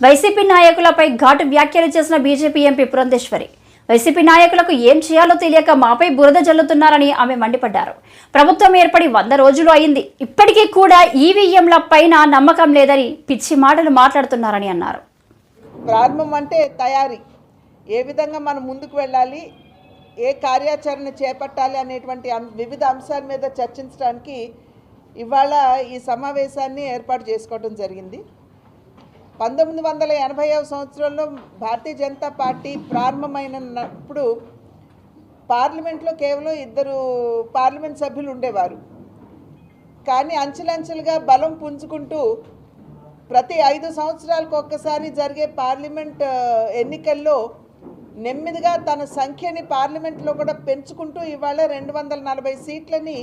YCP నాయకులపై ఘాటు వ్యాఖ్యలు చేసిన బీజేపీ ఎంపీ పురంధేశ్వరి వైసీపీ నాయకులకు ఏం చేయాలో తెలియక మాపై బురద జల్లుతున్నారని ఆమె మండిపడ్డారు. ప్రభుత్వం ఏర్పడి 100 రోజులు అయింది, ఇప్పటికీ కూడా ఈవీఎంల పైన నమ్మకం లేదని పిచ్చి మాటలు మాట్లాడుతున్నారని అన్నారు. ప్రారంభం అంటే తయారీ, ఏ విధంగా మనం ముందుకు వెళ్ళాలి, ఏ కార్యాచరణ చేపట్టాలి అనేటువంటి వివిధ అంశాల మీద చర్చించడానికి ఇవాళ ఈ సమావేశాన్ని ఏర్పాటు చేసుకోవడం జరిగింది. 1980వ సంవత్సరంలో భారతీయ జనతా పార్టీ ప్రారంభమైనప్పుడు పార్లమెంట్లో కేవలం 2 పార్లమెంట్ సభ్యులు ఉండేవారు. కానీ అంచెలంచెలుగా బలం పుంజుకుంటూ ప్రతి 5 సంవత్సరాలకు ఒక్కసారి జరిగే పార్లమెంట్ ఎన్నికల్లో నెమ్మదిగా తన సంఖ్యని పార్లమెంట్లో కూడా పెంచుకుంటూ ఇవాళ 240 సీట్లని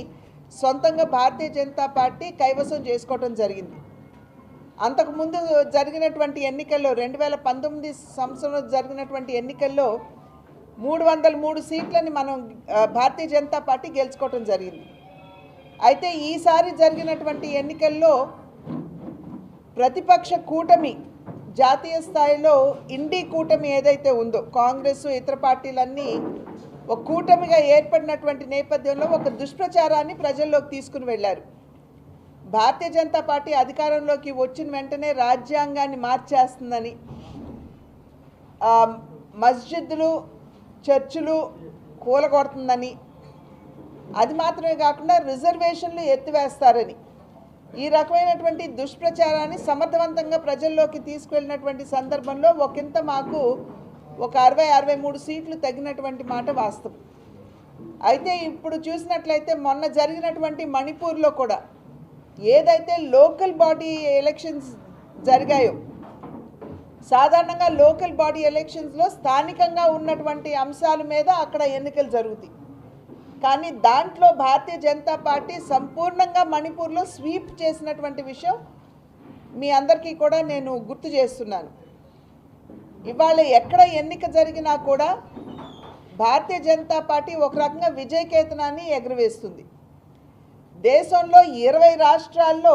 సొంతంగా భారతీయ జనతా పార్టీ కైవసం చేసుకోవడం జరిగింది. అంతకుముందు జరిగినటువంటి ఎన్నికల్లో 2019 సంవత్సరంలో జరిగినటువంటి ఎన్నికల్లో 303 సీట్లని మనం భారతీయ జనతా పార్టీ గెలుచుకోవడం జరిగింది. అయితే ఈసారి జరిగినటువంటి ఎన్నికల్లో ప్రతిపక్ష కూటమి జాతీయ స్థాయిలో ఇండి కూటమి ఏదైతే ఉందో, కాంగ్రెస్ ఇతర పార్టీలన్నీ ఒక కూటమిగా ఏర్పడినటువంటి నేపథ్యంలో ఒక దుష్ప్రచారాన్ని ప్రజల్లోకి తీసుకుని వెళ్ళారు. భారతీయ జనతా పార్టీ అధికారంలోకి వచ్చిన వెంటనే రాజ్యాంగాన్ని మార్చేస్తుందని, మస్జిద్లు చర్చిలు కూలగొడుతుందని, అది మాత్రమే కాకుండా రిజర్వేషన్లు ఎత్తివేస్తారని, ఈ రకమైనటువంటి దుష్ప్రచారాన్ని సమర్థవంతంగా ప్రజల్లోకి తీసుకువెళ్ళినటువంటి సందర్భంలో ఒకంత మాకు ఒక 60-63 సీట్లు తగ్గినటువంటి మాట వాస్తవం. అయితే ఇప్పుడు చూసినట్లయితే మొన్న జరిగినటువంటి మణిపూర్లో కూడా ఏదైతే లోకల్ బాడీ ఎలక్షన్స్ జరిగాయో, సాధారణంగా లోకల్ బాడీ ఎలక్షన్స్లో స్థానికంగా ఉన్నటువంటి అంశాల మీద అక్కడ ఎన్నికలు జరుగుతాయి. కానీ దాంట్లో భారతీయ జనతా పార్టీ సంపూర్ణంగా మణిపూర్లో స్వీప్ చేసినటువంటి విషయం మీ అందరికీ కూడా నేను గుర్తు చేస్తున్నాను. ఇవాళ ఎక్కడ ఎన్నిక జరిగినా కూడా భారతీయ జనతా పార్టీ ఒక రకంగా విజయకేతనాన్ని ఎగురవేస్తుంది. దేశంలో 20 రాష్ట్రాల్లో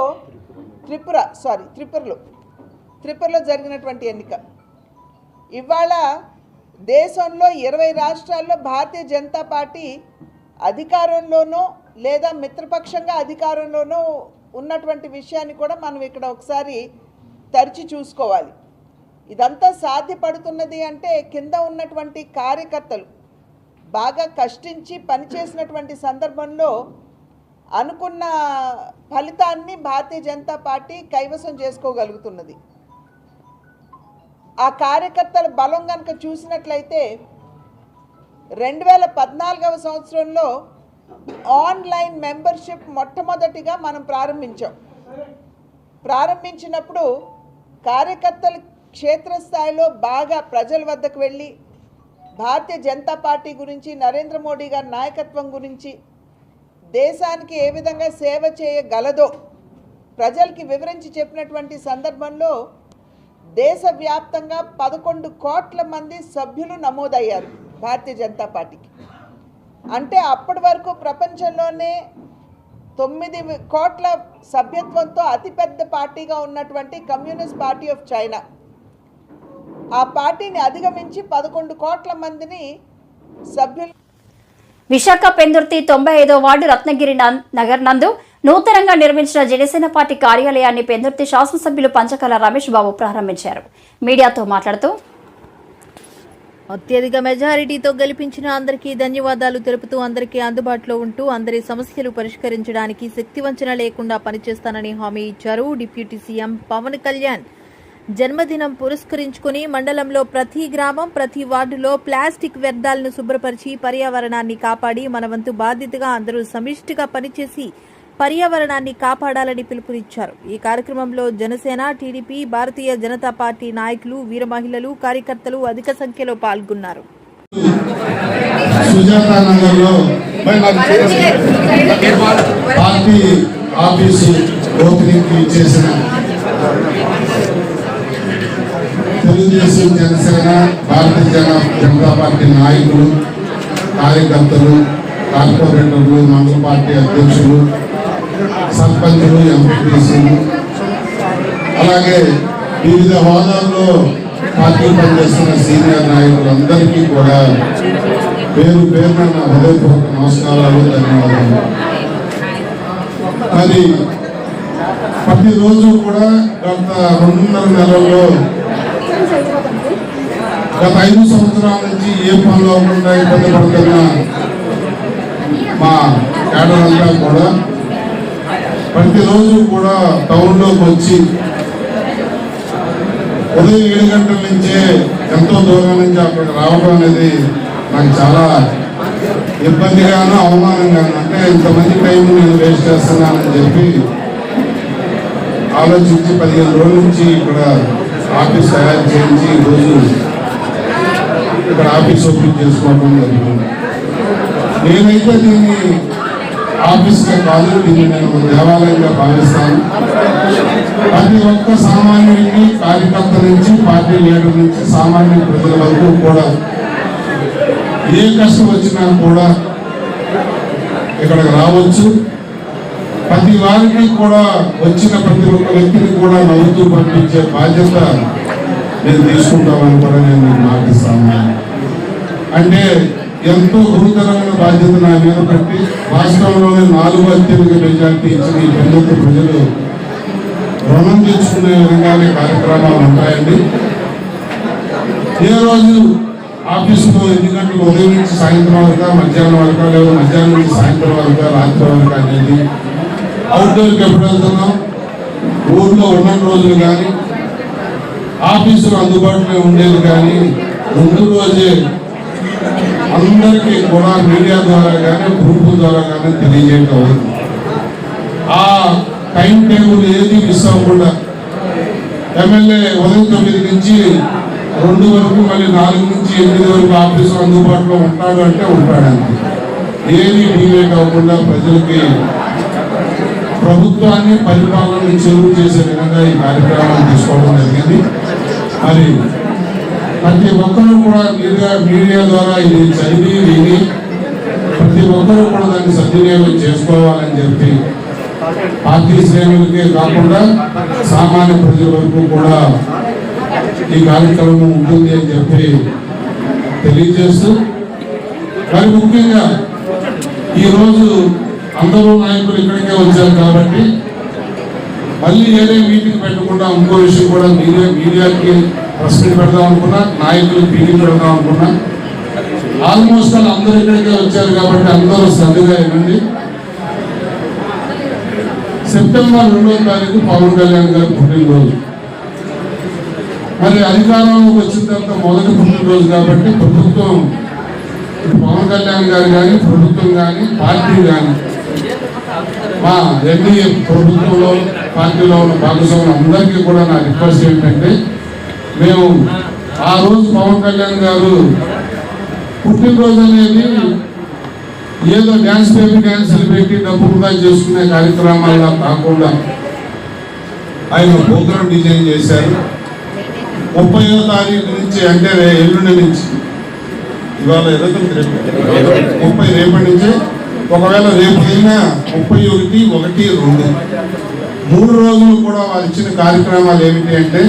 త్రిపురలో జరిగినటువంటి ఎన్నిక, ఇవాళ దేశంలో 20 రాష్ట్రాల్లో భారతీయ జనతా పార్టీ అధికారంలోనో లేదా మిత్రపక్షంగా అధికారంలోనో ఉన్నటువంటి విషయాన్ని కూడా మనం ఇక్కడ ఒకసారి తరిచి చూసుకోవాలి. ఇదంతా సాధ్యపడుతున్నది అంటే కింద ఉన్నటువంటి కార్యకర్తలు బాగా కష్టించి పనిచేసినటువంటి సందర్భంలో అనుకున్న ఫలితాన్ని భారతీయ జనతా పార్టీ కైవసం చేసుకోగలుగుతున్నది. ఆ కార్యకర్తల బలం కనుక చూసినట్లయితే 2014వ సంవత్సరంలో ఆన్లైన్ మెంబర్షిప్ మొట్టమొదటిగా మనం ప్రారంభించినప్పుడు కార్యకర్తలు క్షేత్రస్థాయిలో బాగా ప్రజల వద్దకు వెళ్ళి భారతీయ జనతా పార్టీ గురించి, నరేంద్ర మోడీ గారి నాయకత్వం గురించి, దేశానికి ఏ విధంగా సేవ చేయగలదో ప్రజలకి వివరించి చెప్పినటువంటి సందర్భంలో దేశవ్యాప్తంగా 11 కోట్ల మంది సభ్యులు నమోదయ్యారు భారతీయ జనతా పార్టీకి. అంటే అప్పటి వరకు ప్రపంచంలోనే 9 కోట్ల సభ్యత్వంతో అతిపెద్ద పార్టీగా ఉన్నటువంటి కమ్యూనిస్ట్ పార్టీ ఆఫ్ చైనా ఆ పార్టీని అధిగమించి 11 కోట్ల మందిని సభ్యులు. విశాఖ పెందుర్తి 95వ వార్డు రత్నగిరి నగర్ నందు నూతనంగా నిర్మించిన జనసేన పార్టీ కార్యాలయాన్ని పెందుర్తి శాసనసభ్యులు పంచకల రమేష్ బాబు ప్రారంభించారు. మీడియాతో మాట్లాడుతూ, అత్యధిక మెజారిటీతో గెలిపించిన అందరికీ ధన్యవాదాలు తెలుపుతూ అందరికీ అందుబాటులో ఉంటూ అందరి సమస్యలు పరిష్కరించడానికి శక్తివంచన లేకుండా పనిచేస్తానని హామీ ఇచ్చారు. డిప్యూటీ సీఎం పవన్ కళ్యాణ్ జన్మదినం పురస్కరించుకుని మండలంలో ప్రతి గ్రామం, ప్రతి వార్డులో ప్లాస్టిక్ వ్యర్థాలను శుభ్రపరిచి పర్యావరణాన్ని కాపాడి మన వంతు బాధ్యతగా అందరూ సమిష్టిగా పనిచేసి పర్యావరణాన్ని కాపాడాలని పిలుపునిచ్చారు. ఈ కార్యక్రమంలో జనసేన, టీడీపీ, భారతీయ జనతా పార్టీ నాయకులు, వీర మహిళలు, కార్యకర్తలు అధిక సంఖ్యలో పాల్గొన్నారు. తెలుగుదేశం, జనసేన, భారతీయ జనతా పార్టీ నాయకులు, కార్యకర్తలు, కార్పొరేటర్లు, మండల పార్టీ అధ్యక్షులు, సర్పంచులు, ఎంపీటీసీలు, అలాగే వివిధ హోదాల్లో పార్టీ పనిచేస్తున్న సీనియర్ నాయకులందరికీ కూడా పేరు పేరున నా హృదయపూర్వక నమస్కారాలు, ధన్యవాదాలు. మరి ప్రతిరోజు కూడా గత 2.5 నెలల్లో గత 5 సంవత్సరాల నుంచి ఏ పనులు అవ్వకుండా ఇబ్బంది పడుతున్న మా క్యాడర్ అంతా కూడా ప్రతిరోజు కూడా టౌన్లోకి వచ్చి ఉదయం 7 గంటల నుంచే ఎంతో దూరం నుంచి అక్కడికి రావడం అనేది నాకు చాలా ఇబ్బందిగాను అవమానంగాను, అంటే ఇంతమంది టైం నేను వేస్ట్ చేస్తున్నానని చెప్పి ఆలోచించి 15 రోజుల నుంచి ఇక్కడ ఆఫీస్ తయారు చేయించి ఈరోజు ఇక్కడ ఆఫీస్ ఓపెన్ చేసుకోవడం జరిగింది. నేనైతే దీన్ని ఆఫీస్గా కాదు, దీన్ని నేను ఒక దేవాలయంగా భావిస్తాను. ప్రతి ఒక్క సామాన్యుడికి, కార్యకర్త నుంచి పార్టీ లీడర్ నుంచి సామాన్య ప్రజల వరకు కూడా ఏ కష్టం వచ్చినా కూడా ఇక్కడికి రావచ్చు. ప్రతి వారికి కూడా వచ్చిన ప్రతి ఒక్క వ్యక్తిని కూడా నవ్వుతూ పంపించే బాధ్యత నేను తీసుకుంటామని కూడా నేను మీకు మాటిస్తాను. అంటే ఎంతో గురుతరమైన బాధ్యత నా మీద పెట్టి రాష్ట్రంలోనే 4వ అత్యధిక మెజార్టీ ఇచ్చిన ఈ పెద్దెత్తు ప్రజలు రుణం తెచ్చుకునే విధంగానే కార్యక్రమాలు ఉంటాయండి. ఏ రోజు ఆఫీసులో 8 గంటలు ఉదయం నుంచి సాయంత్రం వరకు, మధ్యాహ్నం వరకు, లేదా మధ్యాహ్నం నుంచి సాయంత్రం వరకు, రాత్రి వరకు అనేది అవుట్డోర్కి ఎప్పుడు వెళ్తున్నాం, ఊర్లో ఉన్న రోజులు కానీ ఆఫీసులో అందుబాటులో ఉండేది కానీ ముందు రోజే అందరికీ కూడా మీడియా ద్వారా కానీ గ్రూపుల ద్వారా కానీ తెలియజేయడం అవుతుంది. ఆ టైం టేబుల్ ఏది మిస్ అవ్వకుండా ఎమ్మెల్యే ఉదయం 9 నుంచి 2 వరకు, మళ్ళీ 4 నుంచి 8 వరకు ఆఫీసులో అందుబాటులో ఉంటాడు అంటే ఉంటాడంతే. ఏది డిలేట్ అవ్వకుండా ప్రజలకి ప్రభుత్వాన్ని పరిపాలన చేరువ చేసే విధంగా ఈ కార్యక్రమాన్ని తీసుకోవడం జరిగింది. మరి ప్రతి ఒక్కరూ కూడా మీడియా ద్వారా ఇది చదివి విని ప్రతి ఒక్కరూ కూడా దాన్ని సద్వినియోగం చేసుకోవాలని చెప్పి పార్టీ శ్రేణులకే కాకుండా సామాన్య ప్రజల వరకు కూడా ఈ కార్యక్రమం ఉంటుంది అని చెప్పి తెలియజేస్తూ, మరి ముఖ్యంగా ఈరోజు అందరూ నాయకులు ఇక్కడికే వచ్చారు కాబట్టి మళ్ళీ ఏదే మీటింగ్ పెట్టకుండా ఇంకో విషయం కూడా మీడియాకి ప్రెస్ మీట్ పెడదాం అనుకున్నా, నాయకులకు మీటింగ్ పెడదాం అనుకున్నా. ఆల్మోస్ట్ అందరూ ఇక్కడికే వచ్చారు కాబట్టి అందరూ శ్రద్ధగా వినండి. సెప్టెంబర్ 2వ తారీఖు పవన్ కళ్యాణ్ గారి పుట్టినరోజు. మరి అధికారంలోకి వచ్చిన తర్వాత మొదటి పుట్టినరోజు కాబట్టి ప్రభుత్వం, పవన్ కళ్యాణ్ గారు కానీ ప్రభుత్వం కానీ పార్టీ కానీ మా ఎన్డీఏ ప్రభుత్వంలో పార్టీలో ఉన్న భాగస్వాములు అందరికీ కూడా నా రిక్వెస్ట్ ఏంటంటే, మేము ఆ రోజు పవన్ కళ్యాణ్ గారు పుట్టినరోజు అనేది ఏదో డ్యాన్స్ బేబీ డ్యాన్సులు పెట్టి డబ్బు వృధా చేసుకునే కార్యక్రమాల్లో కాకుండా ఆయన ప్రోగ్రాం డిజైన్ చేశారు. 30వ తారీఖు నుంచి, అంటే ఎల్లుండి నుంచి, ఇవాళ 30 రేపటి నుంచి, ఒకవేళ రేపు అయినా 31, 1, 2 3 రోజులు కూడా వారు ఇచ్చిన కార్యక్రమాలు ఏమిటి అంటే,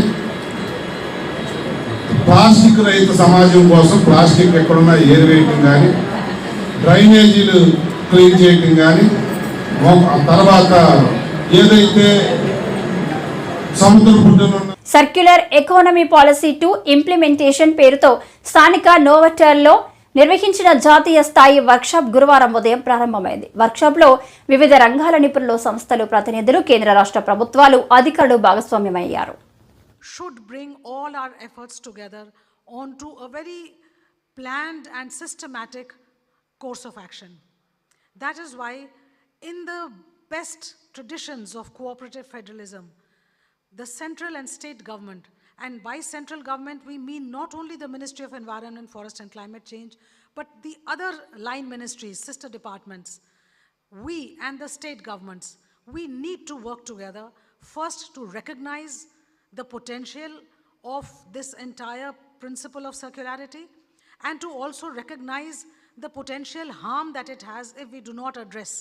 ప్లాస్టిక్ రహిత సమాజం కోసం ప్లాస్టిక్ ఎక్కడున్నా ఏరివేయటం కానీ, డ్రైనేజీలు క్లీన్ చేయటం కానీ, తర్వాత ఏదైతే సముద్ర పుట్టున సర్క్యులర్ ఎకానమీ పాలసీ 2 ఇంప్లిమెంటేషన్ పేరుతో స్థానిక నోవటర్లో నిర్వహించిన జాతీయ స్థాయి వర్క్షాప్ గురువారం ఉదయం ప్రారంభమైంది. వర్క్షాప్లో వివిధ రంగాల నిపుణులు, సంస్థలు, ప్రతినిధులు, కేంద్ర రాష్ట్ర ప్రభుత్వాలు, అధికారులు భాగస్వామ్యమయ్యారు. Should bring all our efforts together onto a very planned and systematic course of action. That is why, in the best traditions of cooperative federalism, the central and state government, and by central government we mean not only the Ministry of Environment, Forest and Climate Change, but the other line ministries, sister departments, we and the state governments, we need to work together first to recognize the potential of this entire principle of circularity, and to also recognize the potential harm that it has if we do not address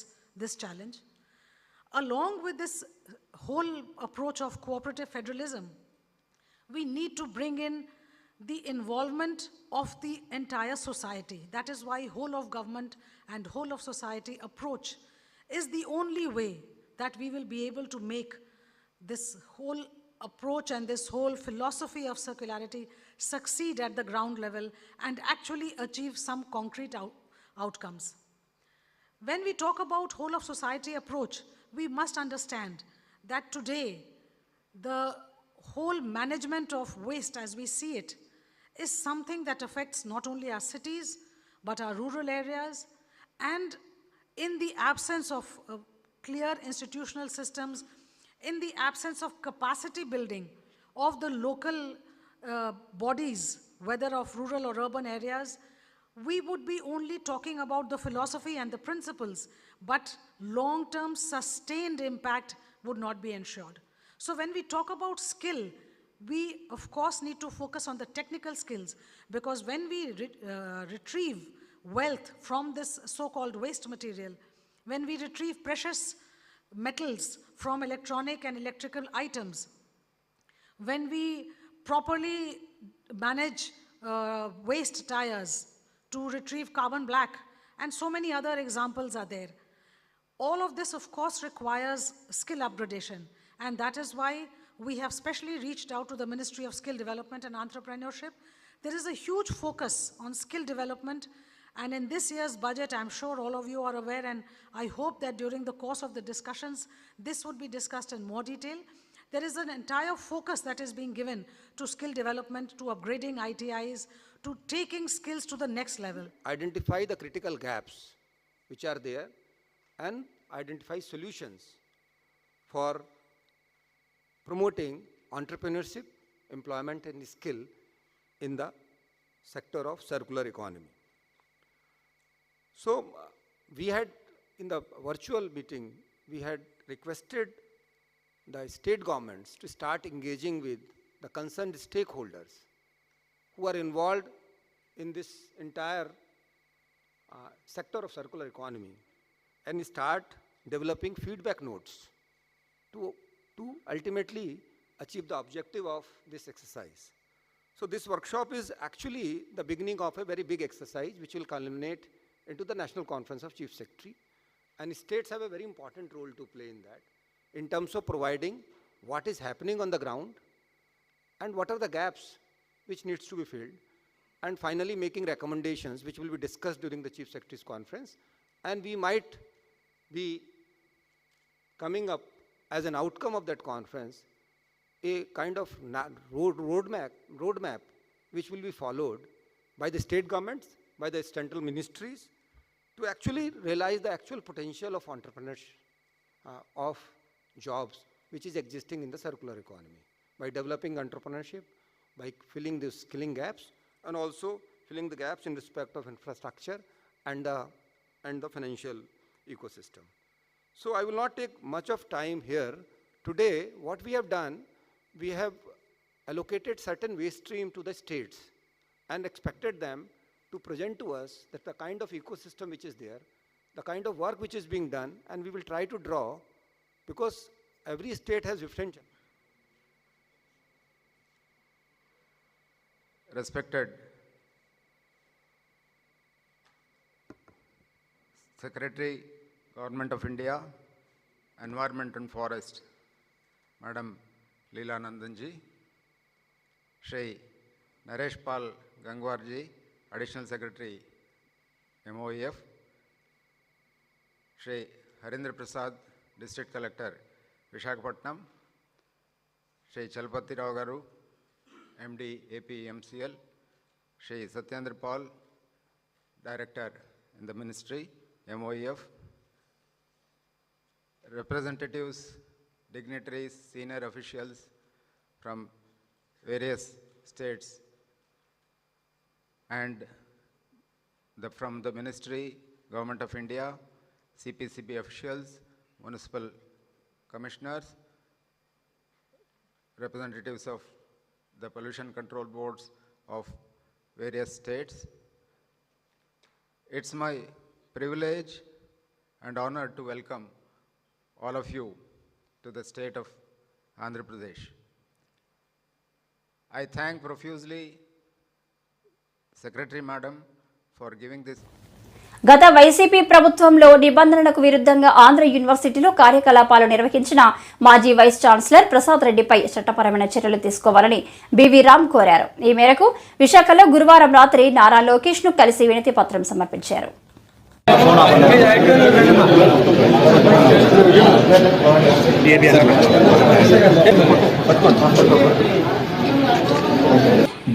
this challenge. Along with this whole approach of cooperative federalism, we need to bring in the involvement of the entire society. That is why whole of government and whole of society approach is the only way that we will be able to make this whole approach and this whole philosophy of circularity succeed at the ground level and actually achieve some concrete outcomes. When we talk about whole of society approach, we must understand that today the whole management of waste as we see it is something that affects not only our cities but our rural areas, and in the absence of clear institutional systems, in the absence of capacity building of the local bodies, whether of rural or urban areas, we would be only talking about the philosophy and the principles, but long-term sustained impact would not be ensured. So when we talk about skill, we of course need to focus on the technical skills, because when we retrieve wealth from this so-called waste material, when we retrieve precious metals from electronic and electrical items, when we properly manage waste tires to retrieve carbon black, and so many other examples are there. All of this, of course, requires skill upgradation, and that is why we have specially reached out to the Ministry of Skill Development and Entrepreneurship. There is a huge focus on skill development, and in this year's budget, I'm sure all of you are aware, and I hope that during the course of the discussions, this would be discussed in more detail. There is an entire focus that is being given to skill development, to upgrading ITIs, to taking skills to the next level. Identify the critical gaps which are there and identify solutions for promoting entrepreneurship, employment and skill in the sector of circular economy. So we had, in the virtual meeting, we had requested the state governments to start engaging with the concerned stakeholders who are involved in this entire sector of circular economy, and start developing feedback notes to ultimately achieve the objective of this exercise. So this workshop is actually the beginning of a very big exercise which will culminate into the National Conference of Chief Secretary, and states have a very important role to play in that, in terms of providing what is happening on the ground and what are the gaps which needs to be filled, and finally making recommendations which will be discussed during the Chief Secretary's conference, and we might be coming up as an outcome of that conference a kind of roadmap which will be followed by the state governments, by the central ministries, to actually realize the actual potential of entrepreneurship, of jobs which is existing in the circular economy, by developing entrepreneurship, by filling the skilling gaps, and also filling the gaps in respect of infrastructure and the financial ecosystem. So I will not take much of time here. Today, what we have done, we have allocated certain waste stream to the states and expected them to present to us that the kind of ecosystem which is there, the kind of work which is being done, and we will try to draw, because every state has different. Respected Secretary, Government of India, Environment and Forest, Madam Leela Nandanji, Shri Naresh Pal Gangwarji, Additional Secretary, MOEF, Shri Harindra Prasad, District Collector, Visakhapatnam, Shri Chalpati Rao Garu, MD APMCL, Shri Satyendra Paul, Director in the Ministry, MOEF, representatives, dignitaries, senior officials from various states, and from the Ministry, Government of India, CPCB officials, municipal commissioners, representatives of the pollution control boards of various states. It's my privilege and honor to welcome all of you to the state of Andhra Pradesh. I thank profusely Secretary Madam for giving this. గత YCP ప్రభుత్వంలో నిబంధనలకు విరుద్ధంగా ఆంధ్ర యూనివర్సిటీలో కార్యకలాపాలు నిర్వహించిన మాజీ vice chancellor Prasad రెడ్డిపై చట్టపరమైన చర్యలు తీసుకోవాలని బివి రామ్ కోరారు. ఈ మేరకు విశాఖలో గురువారం రాత్రి నారా లోకేష్ ను కలిసి వినతి పత్రం సమర్పించారు.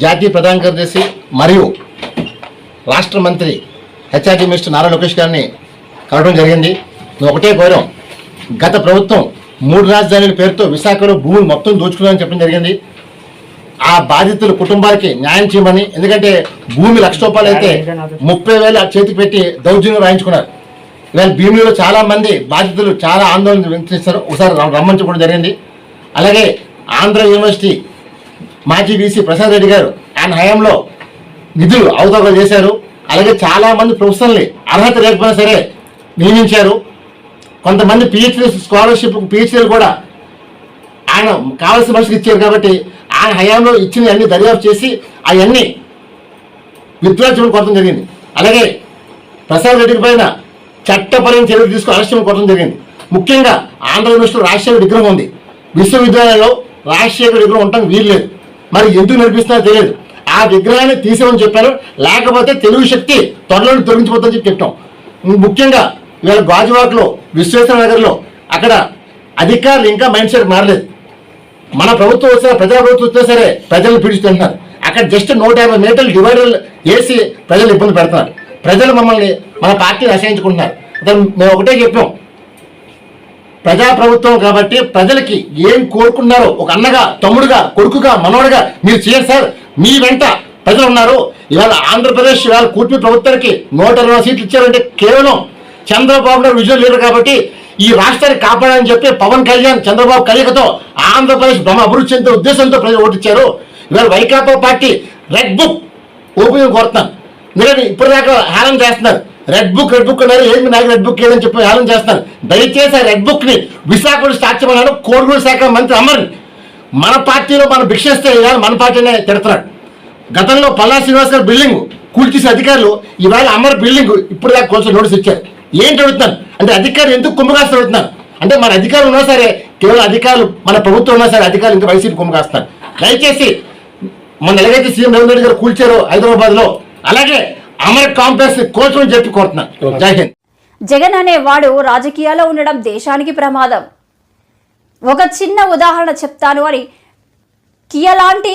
జాతీయ ప్రధాన కార్యదర్శి మరియు రాష్ట్ర మంత్రి హెచ్ఆర్డీ మినిస్టర్ నారా లోకేష్ గారిని కలవడం జరిగింది. ఒకటే కోరాం, గత ప్రభుత్వం 3 రాజధానుల పేరుతో విశాఖలో భూములు మొత్తం దోచుకున్నారని చెప్పడం జరిగింది. ఆ బాధితుల కుటుంబాలకి న్యాయం చేయమని, ఎందుకంటే భూమి ₹1,00,000 అయితే 30,000 చేతికి పెట్టి దౌర్జన్యం రాయించుకున్నారు. ఇవాళ భీమిలో చాలా మంది బాధితులు చాలా ఆందోళన వ్యక్తిస్తారు. ఒకసారి రమ్మించుకోవడం జరిగింది. అలాగే ఆంధ్ర యూనివర్సిటీ మాజీ వీసీ ప్రసాద్ రెడ్డి గారు ఆయన హయాంలో నిధులు అవతవకలు చేశారు. అలాగే చాలా మంది ప్రొఫెసర్ని అర్హత లేకపోయినా సరే నియమించారు. కొంతమంది పిహెచ్డీ స్కాలర్షిప్ పిహెచ్డీలు కూడా ఆయన కావాల్సిన మనిషికి ఇచ్చారు. కాబట్టి ఆయన హయాంలో ఇచ్చిన అన్ని దర్యాప్తు చేసి అవన్నీ విత్డ్రా చేయడం కొట్టడం జరిగింది. అలాగే ప్రసాద్ రెడ్డి పైన చట్టపరమైన చర్యలు తీసుకుని అరెస్ట్ కొట్టడం జరిగింది. ముఖ్యంగా ఆంధ్ర యూనివర్సిటీలో రాజశేఖర్ విగ్రహం ఉంది. విశ్వవిద్యాలయంలో రాజశేఖర్ విగ్రహం ఉండటం వీల్లేదు. మరి ఎందుకు నడిపిస్తున్నారో తెలియదు. ఆ విగ్రహాన్ని తీసేమని చెప్పారు. లేకపోతే తెలుగు శక్తి త్వరలో తొలగించిపోతుందని చెప్పి చెప్తాం. ముఖ్యంగా ఇవాళ గాజువాకలో విశ్వేశ్వర నగర్లో అక్కడ అధికారులు ఇంకా మైండ్ సెట్ మారలేదు. మన ప్రభుత్వం వస్తే ప్రజా ప్రభుత్వం వస్తే సరే ప్రజలను పీడిస్తున్నారు. అక్కడ జస్ట్ 150 మీటర్లు డివైడర్లు వేసి ప్రజలు ఇబ్బంది పెడుతున్నారు. ప్రజలు మమ్మల్ని మన పార్టీని అసహించుకుంటున్నారు. మేము ఒకటే చెప్పాం, ప్రజా ప్రభుత్వం కాబట్టి ప్రజలకి ఏం కోరుకున్నారో ఒక అన్నగా, తమ్ముడుగా, కొడుకుగా, మనవడుగా మీరు చేయండి సార్. మీ వెంట ప్రజలు ఉన్నారు. ఇవాళ ఆంధ్రప్రదేశ్ ఇవాళ కూటమి ప్రభుత్వానికి 120 సీట్లు ఇచ్చారంటే కేవలం చంద్రబాబు నాయుడు విజయం లీడర్ కాబట్టి ఈ రాష్ట్రాన్ని కాపాడాలని చెప్పి పవన్ కళ్యాణ్ చంద్రబాబు కలయికతో ఆంధ్రప్రదేశ్ అభివృద్ధి చెందే ఉద్దేశంతో ప్రజలు ఓటిచ్చారు. ఇవాళ Vaikapa party red book open కోరుతున్నాను. ఎందుకంటే ఇప్పటిదాకా హేళన చేస్తున్నారు. రెడ్ బుక్ అన్నారు, ఏంటి నాకు రెడ్ బుక్ ఏదని చెప్పి హేళన చేస్తున్నారు. దయచేసి ఆ రెడ్ బుక్ ని విశాఖలో స్టార్ట్ చేయమన్నాడు కోరుగూరు శాఖ మంత్రి అమర్ని. మన పార్టీలో మనం భిక్షిస్తే ఇవాళ మన పార్టీనే తిడుతున్నాడు. గతంలో పల్లా శ్రీనివాస్ గారు బిల్డింగ్ కూల్చేసే అధికారులు ఇవాళ అమర్ బిల్డింగ్ ఇప్పుడు దాకా కొంచెం నోటీస్ ఇచ్చారు. ఏంటి అడుగుతున్నాను అంటే అధికారులు ఎందుకు కుమ్మకాస్తూ అడుగుతున్నారు అంటే మన అధికారులు ఉన్నా సరే, కేవలం అధికారులు మన ప్రభుత్వం ఉన్నా సరే అధికారులు ఇంకా వైసీపీ కుమ్మకాస్తున్నారు. దయచేసి మన ఎలాగైతే సీఎం రేవంత్ రెడ్డి గారు కూల్చారో హైదరాబాద్ లో, అలాగే అమర్ కాంప్లెక్స్ కోల్చమని చెప్పి కోరుతున్నాను. జై హింద్. జగన్ అనేవాడు రాజకీయాల్లో ఉండడం దేశానికి ప్రమాదం. ఒక చిన్న ఉదాహరణ చెప్తాను అని కియా లాంటి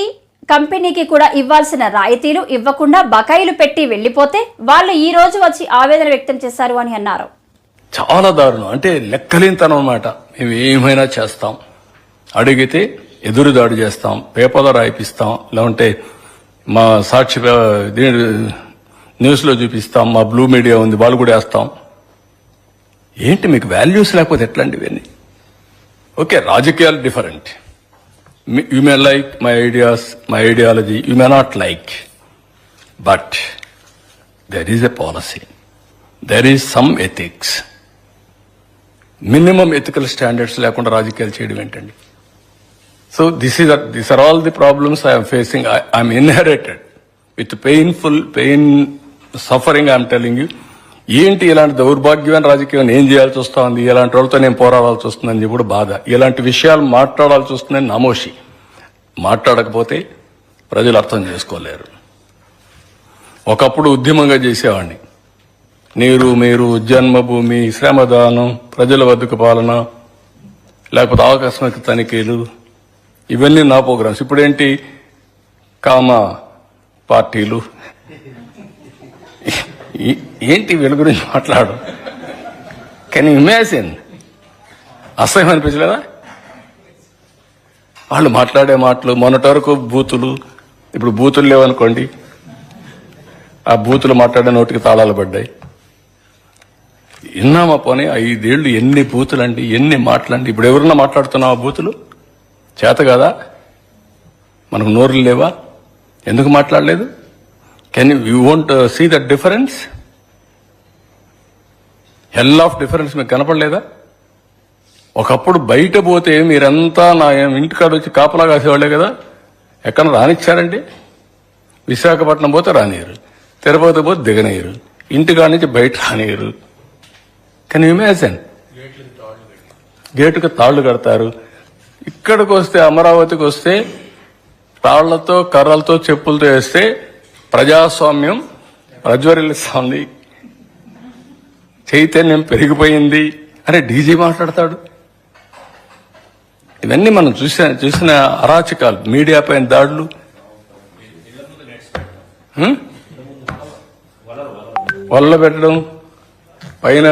కంపెనీకి కూడా ఇవ్వాల్సిన రాయితీలు ఇవ్వకుండా బకాయిలు పెట్టి వెళ్లిపోతే వాళ్ళు ఈ రోజు వచ్చి ఆవేదన వ్యక్తం చేశారు అని అన్నారు. చాలా దారుణం, అంటే లెక్కలేనితనం అన్నమాట. మేము ఏమైనా చేస్తాం, అడిగితే ఎదురుదాడి చేస్తాం, పేపర్లో రాయిపిస్తాం, లేదంటే మా సాక్షి న్యూస్లో చూపిస్తాం, మా బ్లూ మీడియా ఉంది వాళ్ళు కూడా వేస్తాం. ఏంటి మీకు వాల్యూస్ లేకపోతే ఎట్లాంటి ఇవన్నీ? ఓకే, రాజకీయాలు different. You may like my ideas, my ideology, you may not like. But there is a policy. There is some ethics. Minimum ethical standards లేకుండా రాజకీయాలు చేయడం ఏంటండి? So these are all the problems I am facing. I am inherited with pain, suffering I am telling you. ఏంటి ఇలాంటి దౌర్భాగ్యమైన రాజకీయం ఏం చేయాల్సి వస్తుంది, ఇలాంటి వాళ్ళతో నేను పోరాడాల్సి వస్తుందని చెప్పి కూడా బాధ. ఇలాంటి విషయాలు మాట్లాడాల్సి వస్తుందని నమోషి. మాట్లాడకపోతే ప్రజలు అర్థం చేసుకోలేరు. ఒకప్పుడు ఉద్యమంగా చేసేవాడిని. మీరు జన్మభూమి, శ్రమదానం, ప్రజల వద్దకు పాలన, లేకపోతే ఆకస్మిక తనిఖీలు, ఇవన్నీ నా ప్రోగ్రామ్స్. ఇప్పుడేంటి కామ పార్టీలు, ఏంటి వీళ్ళ గురించి మాట్లాడు. Can you imagine? అసహ్యం అనిపించలేదా వాళ్ళు మాట్లాడే మాటలు? మొన్నటి వరకు బూతులు, ఇప్పుడు బూతులు లేవనుకోండి, ఆ బూతులు మాట్లాడే నోటికి తాళాలు పడ్డాయి. విన్నామా పోనీ 5 ఏళ్ళు ఎన్ని బూతులండి, ఎన్ని మాటలండి. ఇప్పుడు ఎవరన్నా మాట్లాడుతున్నావా బూతులు? చేత కదా? మనకు నోరులు లేవా? ఎందుకు మాట్లాడలేదు? Can you won't see that difference? Hell of difference మీకు కనపడలేదా? ఒకప్పుడు బయట పోతే మీరంతా నా ఇంటికాడ వచ్చి కాపలా కాసేవాళ్లే కదా. ఎక్కడ రానిచ్చారండి? విశాఖపట్నం పోతే రానియరు, తిరుపతి పోతే దిగనీయరు, ఇంటికాడ నుంచి బయట రానియరు. Can you imagine? గేటుకు తాళ్లు కడతారు. ఇక్కడికి వస్తే, అమరావతికి వస్తే తాళ్లతో, కర్రలతో, చెప్పులతో వేస్తే ప్రజాస్వామ్యం ప్రజ్వరిల్లుస్తోంది, చైతన్యం పెరిగిపోయింది అని డీజీ మాట్లాడతాడు. ఇవన్నీ మనం చూసిన అరాచకాలు, మీడియా పైన దాడులు, వల్ల పెట్టడం, పైన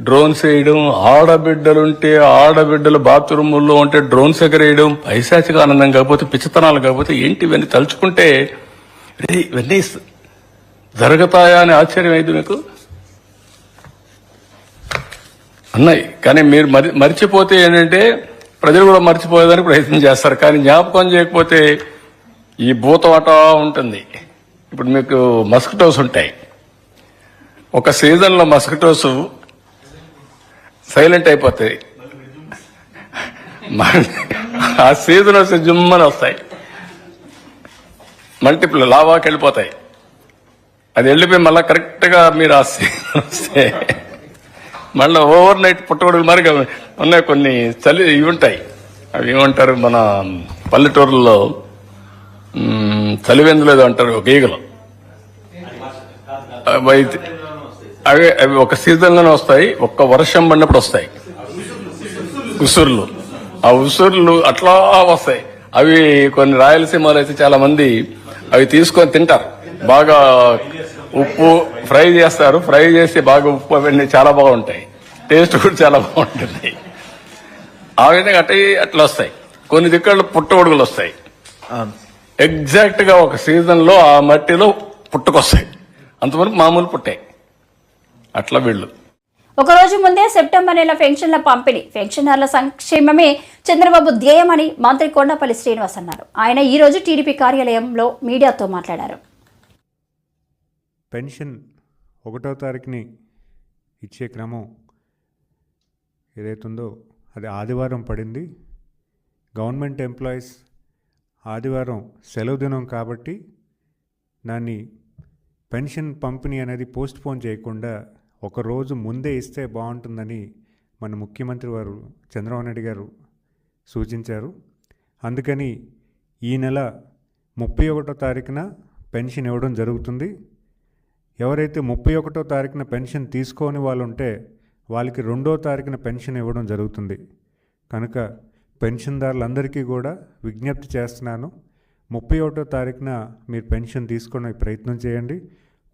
డ్రోన్స్ వేయడం, ఆడబిడ్డలుంటే ఆడబిడ్డలు బాత్రూముల్లో ఉంటే డ్రోన్స్ ఎగరేయడం, పైశాచిక ఆనందం కాకపోతే, పిచ్చితనాలు కాకపోతే ఏంటి ఇవన్నీ తలుచుకుంటే ఇవన్నీ జరుగుతాయా అని ఆశ్చర్యం అయింది మీకు అన్నాయి. కానీ మీరు మర్చిపోతే ఏంటంటే ప్రజలు కూడా మర్చిపోయేదానికి ప్రయత్నం చేస్తారు. కానీ జ్ఞాపకం చేయకపోతే ఈ భూతం అటా ఉంటుంది. ఇప్పుడు మీకు మస్కిటోస్ ఉంటాయి. ఒక సీజన్లో మస్కిటోస్ సైలెంట్ అయిపోతాయి, ఆ సీజన్ వస్తే జుమ్మని వస్తాయి, మల్టిపుల్ లావాకి వెళ్ళిపోతాయి. అది వెళ్ళిపోయి మళ్ళీ కరెక్ట్గా మీరు ఆ సీజన్ వస్తే మళ్ళీ ఓవర్ నైట్ పుట్టగొడుగులు మరి ఉన్నాయి. కొన్ని చలి ఇవి ఉంటాయి, అవి ఏమంటారు మన పల్లెటూరులో చలివెందులు ఏదో అంటారు, ఒక ఈగలు. అవి ఒక సీజన్లోనే వస్తాయి, ఒక్క వర్షం పడినప్పుడు వస్తాయి ఉసుర్లు. ఆ ఉసుర్లు అట్లా వస్తాయి. అవి కొన్ని రాయలసీమలో అయితే చాలా మంది అవి తీసుకొని తింటారు. బాగా ఉప్పు ఫ్రై చేస్తారు, ఫ్రై చేసి బాగా ఉప్పు అవన్నీ చాలా బాగుంటాయి, టేస్ట్ కూడా చాలా బాగుంటుంది. ఆ విధంగా అట్లా వస్తాయి. కొన్ని దిక్కళ్ళు పుట్టగొడుగులు వస్తాయి. ఎగ్జాక్ట్ గా ఒక సీజన్ లో ఆ మట్టిలో పుట్టుకొస్తాయి, అంతవరకు మామూలు పుట్టాయి. అట్లా వీళ్ళు ఒక రోజు ముందే సెప్టెంబర్ నెల పెన్షన్ల పంపిణీ, పెన్షనర్ల సంక్షేమమే చంద్రబాబు ధ్యేయమని మంత్రి కొండపల్లి శ్రీనివాస్ అన్నారు. ఆయన ఈ రోజు టీడీపీ కార్యాలయంలో మీడియాతో మాట్లాడారు. పెన్షన్ 1వ తారీఖుని ఇచ్చే క్రమం ఏదైతుందో అది ఆదివారం పడింది. గవర్నమెంట్ ఎంప్లాయీస్ ఆదివారం సెలవు దినం కాబట్టి దాన్ని పెన్షన్ పంపిణీ అనేది పోస్ట్పోన్ చేయకుండా ఒక రోజు ముందే ఇస్తే బాగుంటుందని మన ముఖ్యమంత్రి వారు చంద్రబాబు నాయుడు గారు సూచించారు. అందుకని ఈ నెల 31వ తారీఖున పెన్షన్ ఇవ్వడం జరుగుతుంది. ఎవరైతే 31వ తారీఖున పెన్షన్ తీసుకోని వాళ్ళు ఉంటే వాళ్ళకి 2వ తారీఖున పెన్షన్ ఇవ్వడం జరుగుతుంది. కనుక పెన్షన్దారులందరికీ కూడా విజ్ఞప్తి చేస్తున్నాను, 31వ తారీఖున మీరు పెన్షన్ తీసుకునే ప్రయత్నం చేయండి.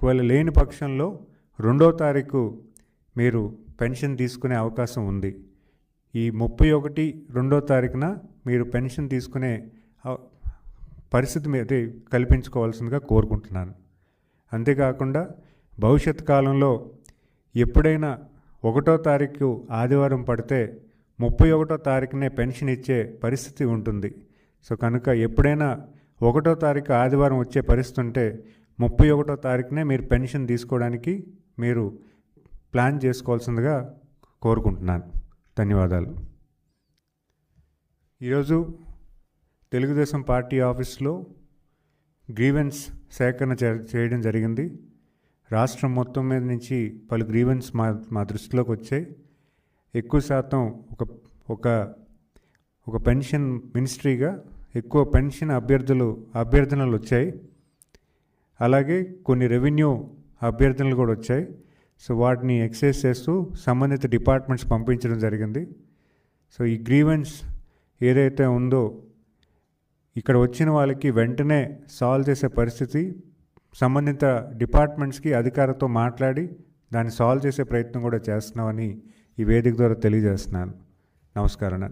ఒకవేళ లేని పక్షంలో 2వ తారీఖు మీరు పెన్షన్ తీసుకునే అవకాశం ఉంది. ఈ 31, 2వ తారీఖున మీరు పెన్షన్ తీసుకునే పరిస్థితి మీద కల్పించుకోవాల్సిందిగా కోరుకుంటున్నాను. అంతేకాకుండా భవిష్యత్ కాలంలో ఎప్పుడైనా 1వ తారీఖు ఆదివారం పడితే 31వ తారీఖునే పెన్షన్ ఇచ్చే పరిస్థితి ఉంటుంది. సో కనుక ఎప్పుడైనా 1వ తారీఖు ఆదివారం వచ్చే పరిస్థితి ఉంటే 31వ తారీఖునే మీరు పెన్షన్ తీసుకోవడానికి మీరు ప్లాన్ చేసుకోవాల్సిందిగా కోరుకుంటున్నాను. ధన్యవాదాలు. ఈరోజు తెలుగుదేశం పార్టీ ఆఫీస్లో గ్రీవెన్స్ సేకరణ చేయడం జరిగింది. రాష్ట్రం మొత్తం మీద నుంచి పలు గ్రీవెన్స్ మా దృష్టిలోకి వచ్చాయి. ఎక్కువ శాతం ఒక పెన్షన్ మినిస్ట్రీగా ఎక్కువ పెన్షన్ అభ్యర్థనలు వచ్చాయి. అలాగే కొన్ని రెవెన్యూ అభ్యర్థనలు కూడా వచ్చాయి. సో వాటిని ఎక్సైజ్ చేస్తూ సంబంధిత డిపార్ట్మెంట్స్ పంపించడం జరిగింది. సో ఈ గ్రీవెన్స్ ఏదైతే ఉందో ఇక్కడ వచ్చిన వాళ్ళకి వెంటనే సాల్వ్ చేసే పరిస్థితి సంబంధిత డిపార్ట్మెంట్స్కి అధికారులతో మాట్లాడి దాన్ని సాల్వ్ చేసే ప్రయత్నం కూడా చేస్తున్నామని ఈ వేదిక ద్వారా తెలియజేస్తున్నాను. నమస్కారం.